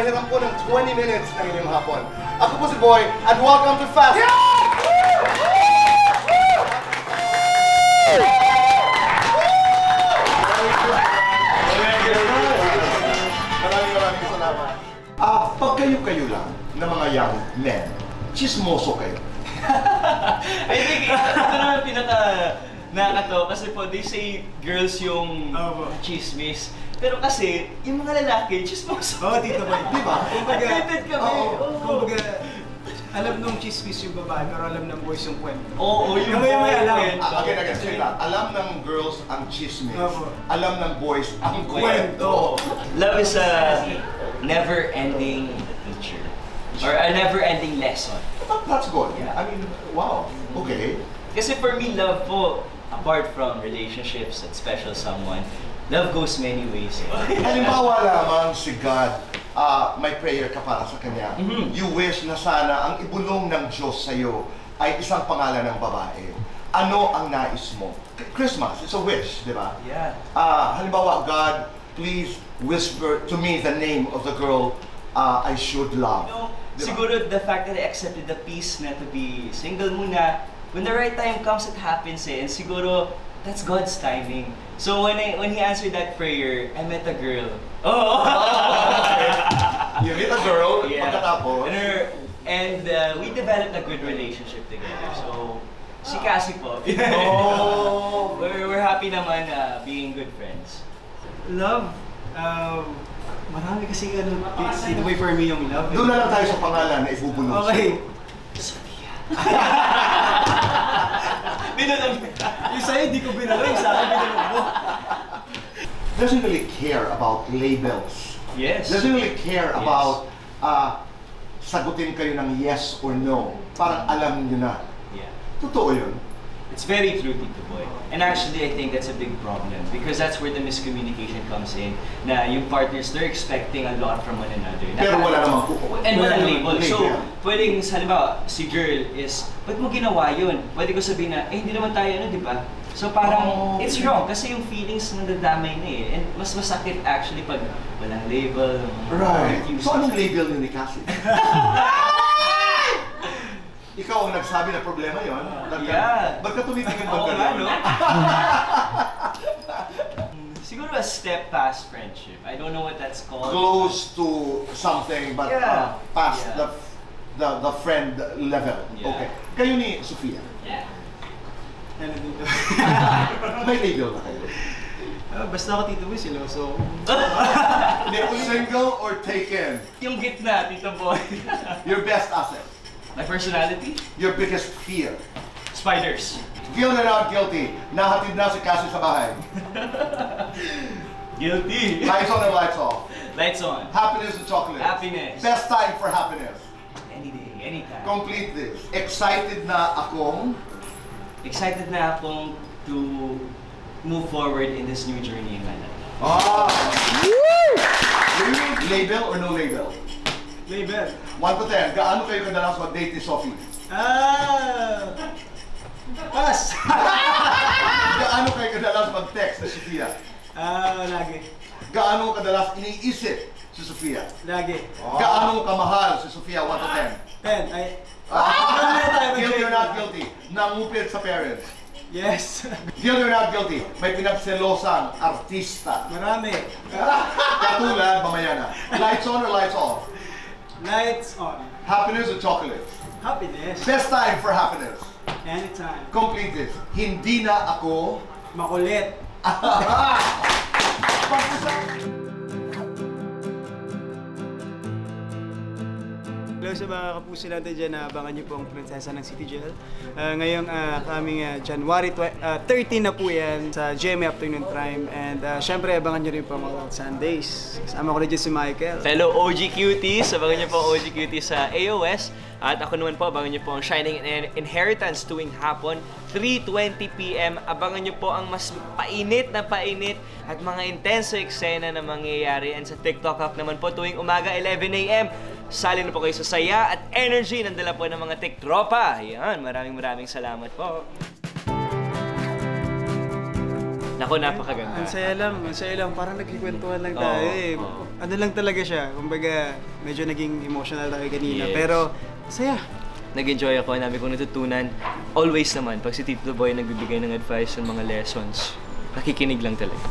nagpahiram po ng 20 minutes ng inyong hapon. Ako po si Boy, and welcome to Fast! Maraming salamat. Pag kayo lang na mga young men, chismoso kayo. I think ito naman pinaka nakakatawa kasi po they say girls yung chismis. Pero kasi yung mga lalaki chismoso. Oo, Tito Boy. Di ba? Admitted kami. Kumbaga, alam nung chismis yung babae pero alam ng boys yung kwento. Oo, yung may alam. Again, sige lang. Alam ng girls ang chismis. Alam ng boys ang kwento. Love is a never-ending teacher. Or a never-ending lesson. That's good. Yeah. I mean, wow. Okay. Kasi for me, love po, apart from relationships and special someone, love goes many ways. Halimbawa lamang si God, may prayer ka para sa Kanya. You wish na sana ang ibulong ng Diyos sa'yo ay isang pangalan ng babae. Ano ang nais mo? Christmas, it's a wish, di ba? Yeah. Halimbawa, God, please whisper to me the name of the girl I should love. No, siguro the fact that I accepted the peace na to be single muna, when the right time comes, it happens eh. And siguro, that's God's timing. So when he answered that prayer, I met a girl. You meet a girl, pagkatapos. And we developed a good relationship together. So, si Cassie po. We're happy naman being good friends. Love, marami kasi Tito Boy for me yung love. Doon na lang tayo sa pangalan na ibubulong Okay. Sophia. Binalong. Yung sa'yo, di ko binalong. Sa akin, binalong mo. Doesn't really care about labels. Yes. Doesn't really care about sagutin kayo ng yes or no. Parang alam nyo na. Yeah. Totoo yun. It's very true, Tito Boy. And actually, I think that's a big problem because that's where the miscommunication comes in. Na yung partners, they're expecting a lot from one another. Pero wala namang and walang label. So, pwedeng, halimbawa, si girl is, ba't mo ginawa yun? Pwede ko sabihin na, hindi naman tayo ano, di ba? So parang, it's wrong kasi yung feelings nadadamay na eh. And mas masakit actually pag walang label. Right. So anong label yun ni Cassie? Ikaw ang nagsabi na problema yun? Yeah. Ba't ka tumitingin Oo ba nga, no? Siguro a step past friendship. I don't know what that's called. Close to something but past the friend level. Yeah. Okay. Kayo ni Sophia. Yeah. Ano dito? May label na kayo? Basta ako Tito Boy, siloso. Single or taken? Yung gitna, Tito Boy. Your best asset? My personality? Your biggest fear? Spiders. Guilty or not guilty? Nahatid na si Cassie sa bahay. Guilty. Lights on or lights off? Lights on. Happiness and chocolate? Happiness. Best time for happiness? Any day, anytime. Complete this. Excited na akong? Excited na akong to move forward in this new journey in my life. Label or no label? Label. 1 to 10, gaano kayo kadalas mag-date ni Sophie? Pass! Gaano kayo kadalas mag-text ni Sophia? Lagi. Gaano kadalas iniisip si Sophia? Lagi. Gaano kamahal si Sophia 1 to 10? 10. Guilty or not guilty? Nangupit sa parents? Yes. Guilty or not guilty? May pinagselosang artista? Marami. Katulad, mamaya na. Lights on or lights off? Lights on. Happiness or chocolate? Happiness. Best time for happiness? Anytime. Complete this. Hindi na ako Makulit. Hello sa mga kapuso natin dyan, abangan niyo po ang Prinsesa ng City Jail. Ngayong kaming January 13 na po yan sa GMA Afternoon Prime. And syempre abangan niyo rin po mga Sundays. Kasama ko na dyan si Michael. Fellow OG Cuties, abangan niyo po ang OG Cuties sa AOS. At ako naman po, abangan niyo po ang Shining Inheritance tuwing hapon, 3:20 PM. Abangan niyo po ang mas painit at mga intenso eksena na mangyayari. And sa TikTok Up naman po tuwing umaga, 11 AM. Sali na po kayo sa saya at energy ng dala po ng mga TikTropa. Ayan, maraming salamat po. Nako, napakaganda. Ang saya lang. Parang nagkikwentuhan lang tayo eh. Ano lang talaga siya, kumbaga medyo naging emotional tayo kanina. Yes. Pero, saya. Nag-enjoy ako, ang dami kong natutunan. Always naman, pag si Tito Boy nagbibigay ng advice ng mga lessons, nakikinig lang talaga.